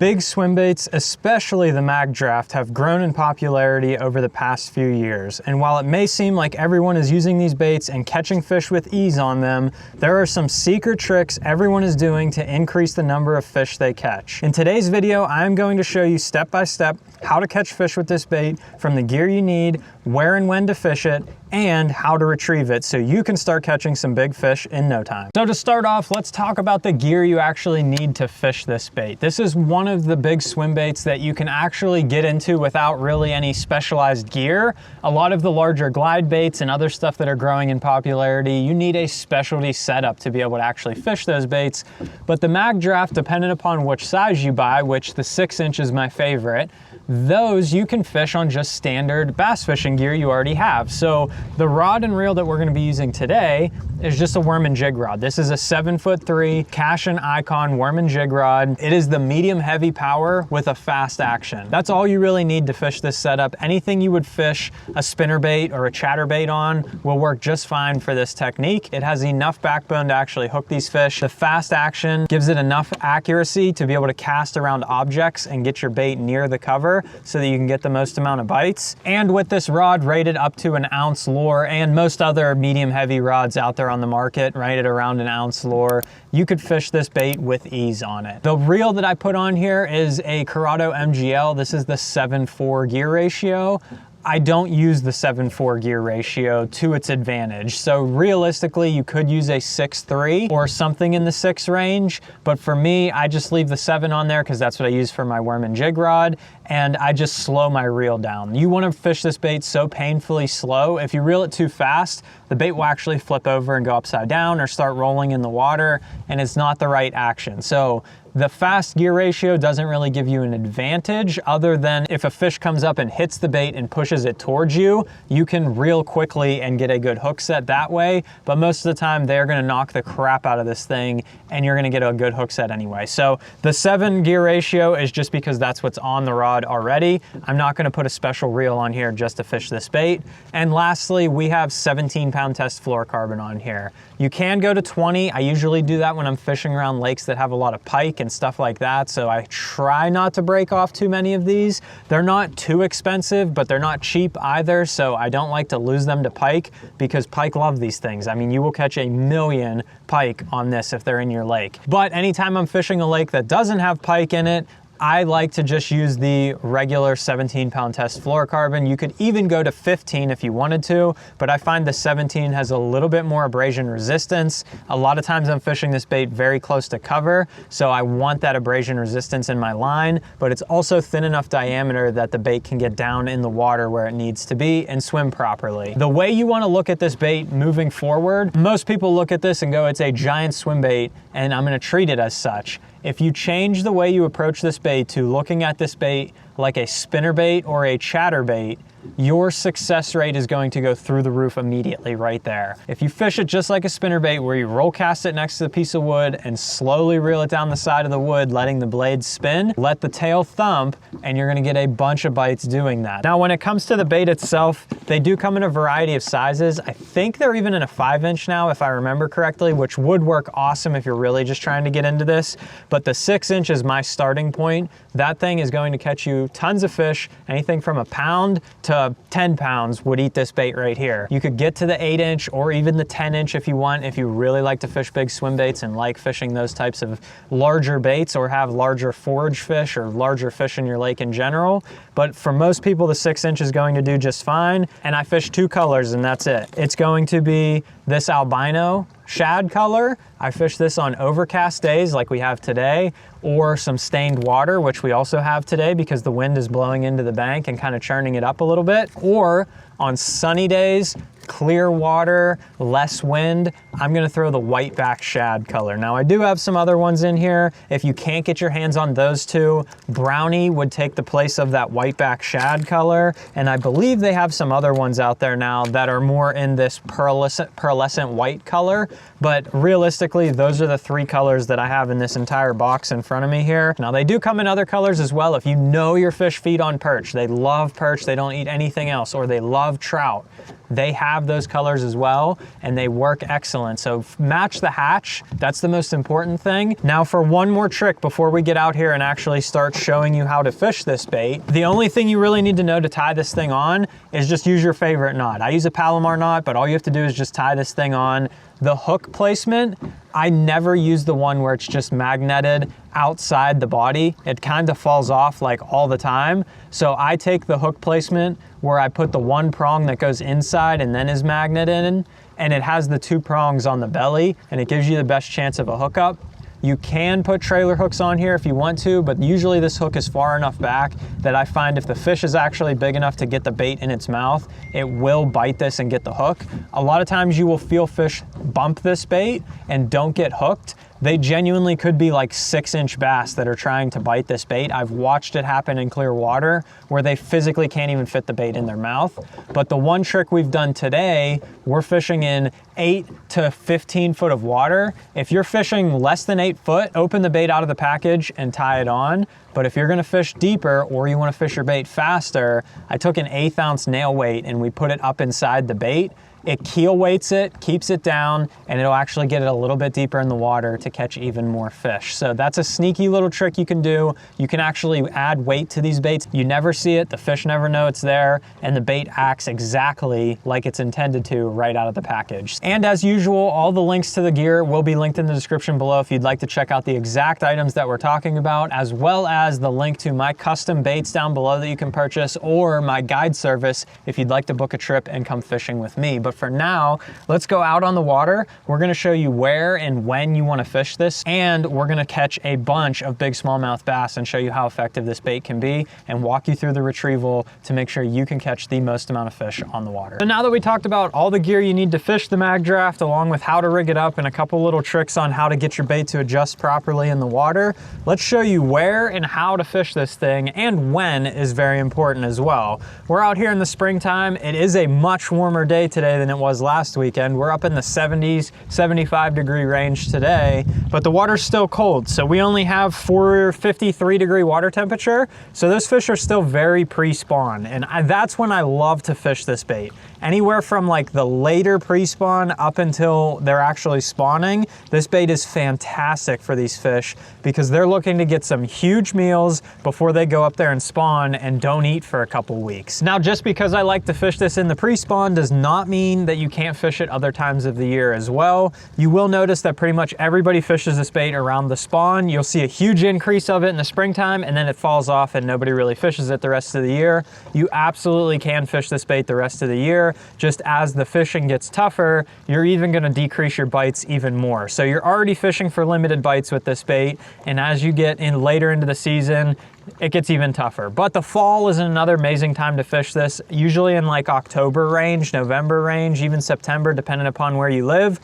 Big swim baits, especially the Magdraft, have grown in popularity over the past few years. And while it may seem like everyone is using these baits and catching fish with ease on them, there are some secret tricks everyone is doing to increase the number of fish they catch. In today's video, I'm going to show you step by step how to catch fish with this bait, from the gear you need, where and when to fish it, and how to retrieve it so you can start catching some big fish in no time. So to start off, let's talk about the gear you actually need to fish this bait. This is one of the big swim baits that you can actually get into without really any specialized gear. A lot of the larger glide baits and other stuff that are growing in popularity, you need a specialty setup to be able to actually fish those baits. But the Magdraft, depending upon which size you buy, which the 6-inch is my favorite, those you can fish on just standard bass fishing gear you already have. So the rod and reel that we're gonna be using today is just a worm and jig rod. This is a 7'3" Cash and Icon worm and jig rod. It is the medium heavy power with a fast action. That's all you really need to fish this setup. Anything you would fish a spinnerbait or a chatterbait on will work just fine for this technique. It has enough backbone to actually hook these fish. The fast action gives it enough accuracy to be able to cast around objects and get your bait near the cover so that you can get the most amount of bites. And with this rod rated up to an ounce lure, and most other medium heavy rods out there on the market rated around an ounce lure, you could fish this bait with ease on it. The reel that I put on here is a Corrado MGL. This is the 7:4 gear ratio. I don't use the 7:4 gear ratio to its advantage. So realistically, you could use a 6'3" or something in the 6 range. But for me, I just leave the 7 on there because that's what I use for my worm and jig rod. And I just slow my reel down. You want to fish this bait so painfully slow. If you reel it too fast, the bait will actually flip over and go upside down or start rolling in the water, and it's not the right action. So the fast gear ratio doesn't really give you an advantage, other than if a fish comes up and hits the bait and pushes it towards you, you can reel quickly and get a good hook set that way. But most of the time, they're gonna knock the crap out of this thing and you're gonna get a good hook set anyway. So the 7 gear ratio is just because that's what's on the rod already. I'm not gonna put a special reel on here just to fish this bait. And lastly, we have 17-pound test fluorocarbon on here. You can go to 20. I usually do that when I'm fishing around lakes that have a lot of pike and stuff like that. So I try not to break off too many of these. They're not too expensive, but they're not cheap either. So I don't like to lose them to pike because pike love these things. I mean, you will catch a million pike on this if they're in your lake. But anytime I'm fishing a lake that doesn't have pike in it, I like to just use the regular 17-pound test fluorocarbon. You could even go to 15 if you wanted to, but I find the 17 has a little bit more abrasion resistance. A lot of times I'm fishing this bait very close to cover, so I want that abrasion resistance in my line, but it's also thin enough diameter that the bait can get down in the water where it needs to be and swim properly. The way you want to look at this bait moving forward, most people look at this and go, it's a giant swim bait, and I'm going to treat it as such. If you change the way you approach this bait to looking at this bait like a spinnerbait or a chatterbait, your success rate is going to go through the roof immediately right there. If you fish it just like a spinnerbait, where you roll cast it next to the piece of wood and slowly reel it down the side of the wood, letting the blade spin, let the tail thump, and you're gonna get a bunch of bites doing that. Now, when it comes to the bait itself, they do come in a variety of sizes. I think they're even in a 5-inch now, if I remember correctly, which would work awesome if you're really just trying to get into this. But the 6-inch is my starting point. That thing is going to catch you tons of fish. Anything from a pound to 10 pounds would eat this bait right here. You could get to the 8-inch or even the 10-inch if you want, if you really like to fish big swim baits and like fishing those types of larger baits or have larger forage fish or larger fish in your lake in general. But for most people, the 6-inch is going to do just fine. And I fish 2 colors and that's it. It's going to be this albino shad color. I fish this on overcast days like we have today, or some stained water, which we also have today because the wind is blowing into the bank and kind of churning it up a little bit, or on sunny days, clear water, less wind, I'm gonna throw the whiteback shad color. Now I do have some other ones in here. If you can't get your hands on those two, brownie would take the place of that whiteback shad color. And I believe they have some other ones out there now that are more in this pearlescent white color. But realistically, those are the 3 colors that I have in this entire box in front of me here. Now they do come in other colors as well. If you know your fish feed on perch, they love perch, they don't eat anything else, or they love trout, they have have those colors as well, and they work excellent. So match the hatch, that's the most important thing. Now for one more trick before we get out here and actually start showing you how to fish this bait, the only thing you really need to know to tie this thing on is just use your favorite knot. I use a Palomar knot, but all you have to do is just tie this thing on. The hook placement, I never use the one where it's just magneted outside the body. It kind of falls off like all the time. So I take the hook placement where I put the one prong that goes inside and then is magneted in, and it has the 2 prongs on the belly, and it gives you the best chance of a hookup. You can put trailer hooks on here if you want to, but usually this hook is far enough back that I find if the fish is actually big enough to get the bait in its mouth, it will bite this and get the hook. A lot of times you will feel fish bump this bait and don't get hooked. They genuinely could be like 6-inch bass that are trying to bite this bait. I've watched it happen in clear water where they physically can't even fit the bait in their mouth. But the one trick we've done today, we're fishing in 8 to 15 foot of water. If you're fishing less than 8 foot, open the bait out of the package and tie it on. But if you're gonna fish deeper or you wanna fish your bait faster, I took an 1/8 ounce nail weight and we put it up inside the bait. It keel weights it, keeps it down, and it'll actually get it a little bit deeper in the water to catch even more fish. So that's a sneaky little trick you can do. You can actually add weight to these baits. You never see it, the fish never know it's there, and the bait acts exactly like it's intended to right out of the package. And as usual, all the links to the gear will be linked in the description below if you'd like to check out the exact items that we're talking about, as well as the link to my custom baits down below that you can purchase, or my guide service if you'd like to book a trip and come fishing with me. But for now, let's go out on the water. We're gonna show you where and when you wanna fish this, and we're gonna catch a bunch of big smallmouth bass and show you how effective this bait can be and walk you through the retrieval to make sure you can catch the most amount of fish on the water. So now that we talked about all the gear you need to fish the Magdraft, along with how to rig it up and a couple little tricks on how to get your bait to adjust properly in the water, let's show you where and how to fish this thing, and when is very important as well. We're out here in the springtime. It is a much warmer day today than it was last weekend. We're up in the 70s, 75-degree range today, but the water's still cold. So we only have 53-degree water temperature. So those fish are still very pre-spawn. And that's when I love to fish this bait. Anywhere from like the later pre-spawn up until they're actually spawning, this bait is fantastic for these fish because they're looking to get some huge meals before they go up there and spawn and don't eat for a couple weeks. Now, just because I like to fish this in the pre-spawn does not mean that you can't fish it other times of the year as well. You will notice that pretty much everybody fishes this bait around the spawn. You'll see a huge increase of it in the springtime, and then it falls off and nobody really fishes it the rest of the year. You absolutely can fish this bait the rest of the year. Just as the fishing gets tougher, you're even gonna decrease your bites even more. So you're already fishing for limited bites with this bait, and as you get in later into the season, it gets even tougher. But the fall is another amazing time to fish this, usually in like October range, November range, even September, depending upon where you live.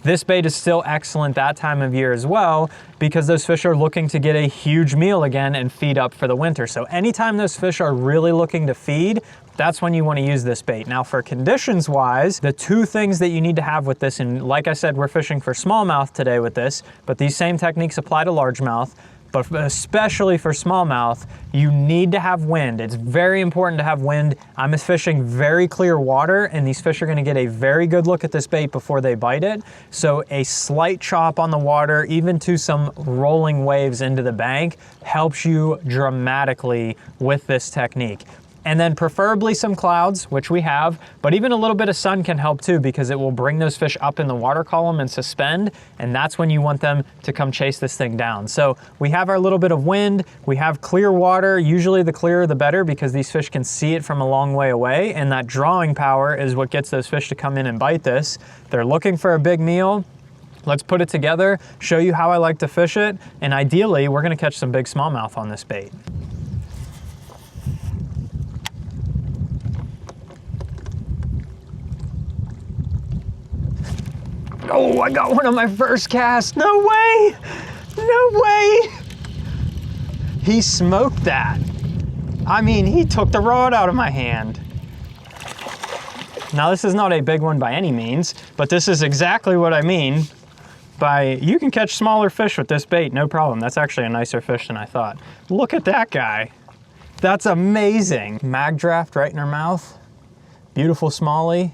This bait is still excellent that time of year as well because those fish are looking to get a huge meal again and feed up for the winter. So anytime those fish are really looking to feed, that's when you want to use this bait. Now for conditions wise, the 2 things that you need to have with this, and like I said, we're fishing for smallmouth today with this, but these same techniques apply to largemouth. But especially for smallmouth, you need to have wind. It's very important to have wind. I'm fishing very clear water, and these fish are gonna get a very good look at this bait before they bite it. So a slight chop on the water, even to some rolling waves into the bank, helps you dramatically with this technique. And then preferably some clouds, which we have, but even a little bit of sun can help too because it will bring those fish up in the water column and suspend, and that's when you want them to come chase this thing down. So we have our little bit of wind, we have clear water, usually the clearer the better because these fish can see it from a long way away, and that drawing power is what gets those fish to come in and bite this. They're looking for a big meal. Let's put it together, show you how I like to fish it, and ideally we're gonna catch some big smallmouth on this bait. Oh, I got one on my first cast. No way, no way. He smoked that. I mean, he took the rod out of my hand. Now this is not a big one by any means, but this is exactly what I mean by you can catch smaller fish with this bait, no problem. That's actually a nicer fish than I thought. Look at that guy. That's amazing. Magdraft right in her mouth. Beautiful smallie.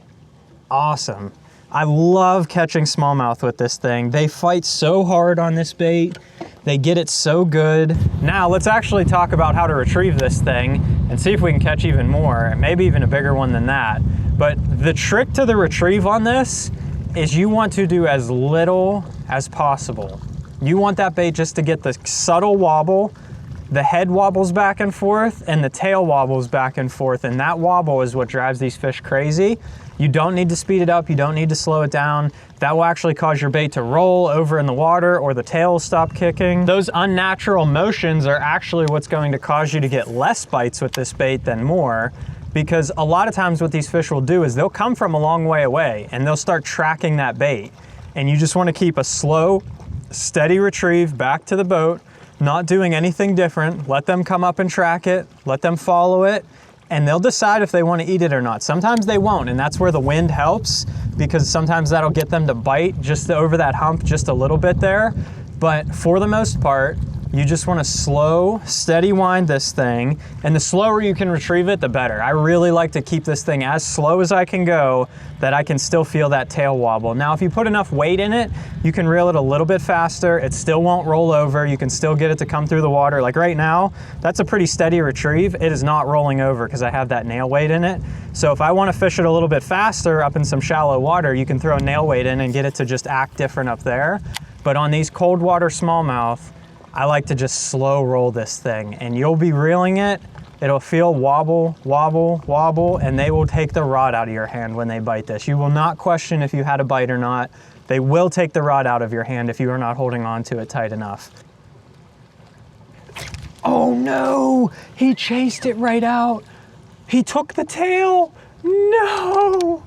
awesome. I love catching smallmouth with this thing. They fight so hard on this bait. They get it so good. Now let's actually talk about how to retrieve this thing and see if we can catch even more, maybe even a bigger one than that. But the trick to the retrieve on this is you want to do as little as possible. You want that bait just to get the subtle wobble, the head wobbles back and forth, and the tail wobbles back and forth, and that wobble is what drives these fish crazy. You don't need to speed it up, you don't need to slow it down. That will actually cause your bait to roll over in the water or the tail will stop kicking. Those unnatural motions are actually what's going to cause you to get less bites with this bait than more, because a lot of times what these fish will do is they'll come from a long way away and they'll start tracking that bait. And you just want to keep a slow, steady retrieve back to the boat, not doing anything different. Let them come up and track it, let them follow it, and they'll decide if they want to eat it or not. Sometimes they won't, and that's where the wind helps, because sometimes that'll get them to bite just over that hump just a little bit there. But for the most part, you just want to slow, steady wind this thing, and the slower you can retrieve it, the better. I really like to keep this thing as slow as I can go, that I can still feel that tail wobble. Now, if you put enough weight in it, you can reel it a little bit faster. It still won't roll over. You can still get it to come through the water. Like right now, that's a pretty steady retrieve. It is not rolling over because I have that nail weight in it. So if I want to fish it a little bit faster up in some shallow water, you can throw a nail weight in and get it to just act different up there. But on these cold water smallmouth, I like to just slow roll this thing, and you'll be reeling it. It'll feel wobble, wobble, wobble, and they will take the rod out of your hand when they bite this. You will not question if you had a bite or not. They will take the rod out of your hand if you are not holding on to it tight enough. Oh no, he chased it right out. He took the tail. No,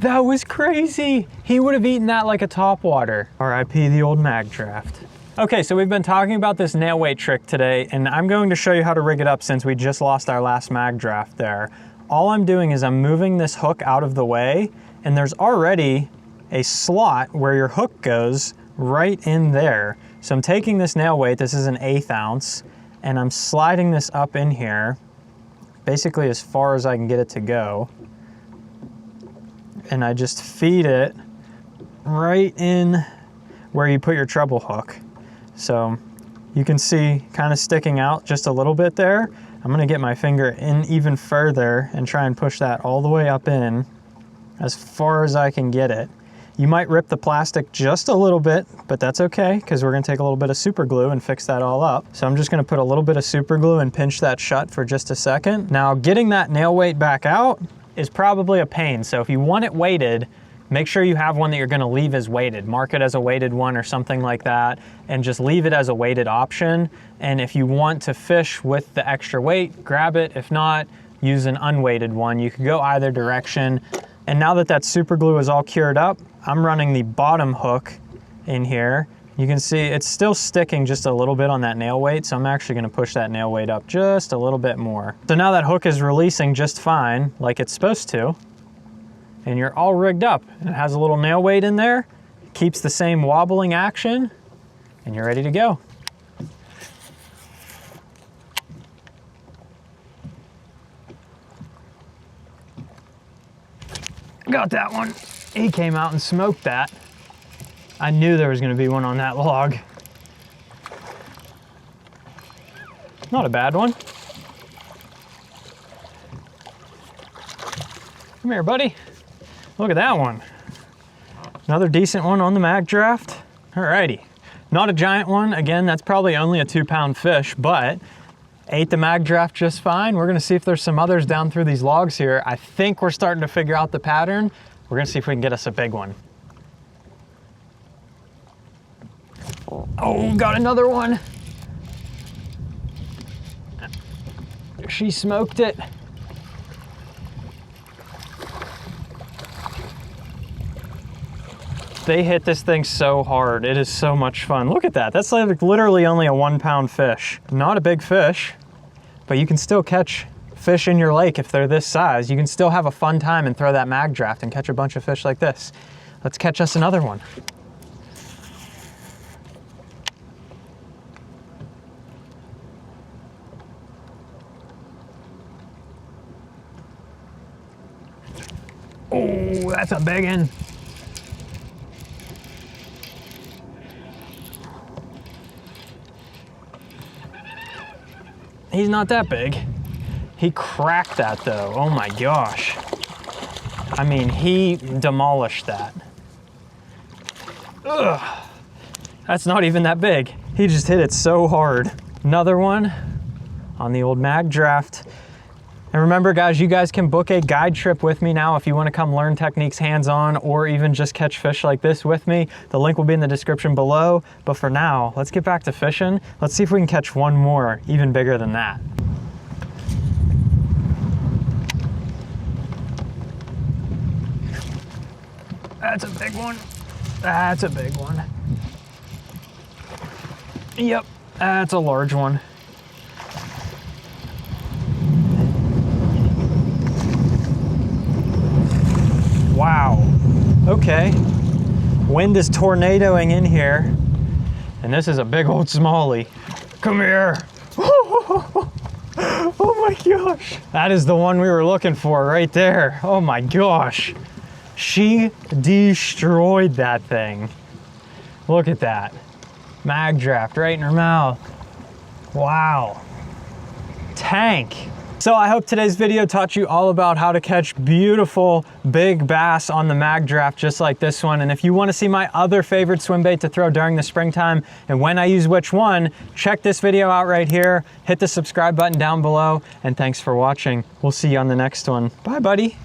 that was crazy. He would have eaten that like a topwater. RIP the old Magdraft. Okay, so we've been talking about this nail weight trick today, and I'm going to show you how to rig it up since we just lost our last Magdraft there. All I'm doing is I'm moving this hook out of the way, and there's already a slot where your hook goes right in there. So I'm taking this nail weight, this is an 1/8 ounce, and I'm sliding this up in here, basically as far as I can get it to go. And I just feed it right in where you put your treble hook. So you can see kind of sticking out just a little bit there. I'm gonna get my finger in even further and try and push that all the way up in as far as I can get it. You might rip the plastic just a little bit, but that's okay, because we're gonna take a little bit of super glue and fix that all up. So I'm just gonna put a little bit of super glue and pinch that shut for just a second. Now, getting that nail weight back out is probably a pain. So if you want it weighted, make sure you have one that you're gonna leave as weighted. Mark it as a weighted one or something like that, and just leave it as a weighted option. And if you want to fish with the extra weight, grab it. If not, use an unweighted one. You could go either direction. And now that that super glue is all cured up, I'm running the bottom hook in here. You can see it's still sticking just a little bit on that nail weight, so I'm actually gonna push that nail weight up just a little bit more. So now that hook is releasing just fine, like it's supposed to, and you're all rigged up. It has a little nail weight in there, keeps the same wobbling action, and you're ready to go. Got that one. He came out and smoked that. I knew there was gonna be one on that log. Not a bad one. Come here, buddy. Look at that one. Another decent one on the Magdraft. Alrighty. Not a giant one. Again, that's probably only a 2-pound fish, but ate the Magdraft just fine. We're gonna see if there's some others down through these logs here. I think we're starting to figure out the pattern. We're gonna see if we can get us a big one. Oh, got another one. She smoked it. They hit this thing so hard. It is so much fun. Look at that. That's like literally only a 1-pound fish. Not a big fish, but you can still catch fish in your lake if they're this size. You can still have a fun time and throw that Magdraft and catch a bunch of fish like this. Let's catch us another one. Oh, that's a big one. He's not that big. He cracked that though. Oh my gosh. I mean, he demolished that. Ugh. That's not even that big. He just hit it so hard. Another one on the old Magdraft. And remember guys, you guys can book a guide trip with me now if you want to come learn techniques hands-on or even just catch fish like this with me. The link will be in the description below. But for now, let's get back to fishing. Let's see if we can catch one more, even bigger than that. That's a big one. That's a big one. Yep, that's a large one. Wow, okay. Wind is tornadoing in here, and this is a big old smallie. Come here. Oh my gosh. That is the one we were looking for right there. Oh my gosh. She destroyed that thing. Look at that. Magdraft right in her mouth. Wow. Tank. So I hope today's video taught you all about how to catch beautiful big bass on the Magdraft just like this one. And if you want to see my other favorite swim bait to throw during the springtime and when I use which one, check this video out right here. Hit the subscribe button down below, and thanks for watching. We'll see you on the next one. Bye, buddy.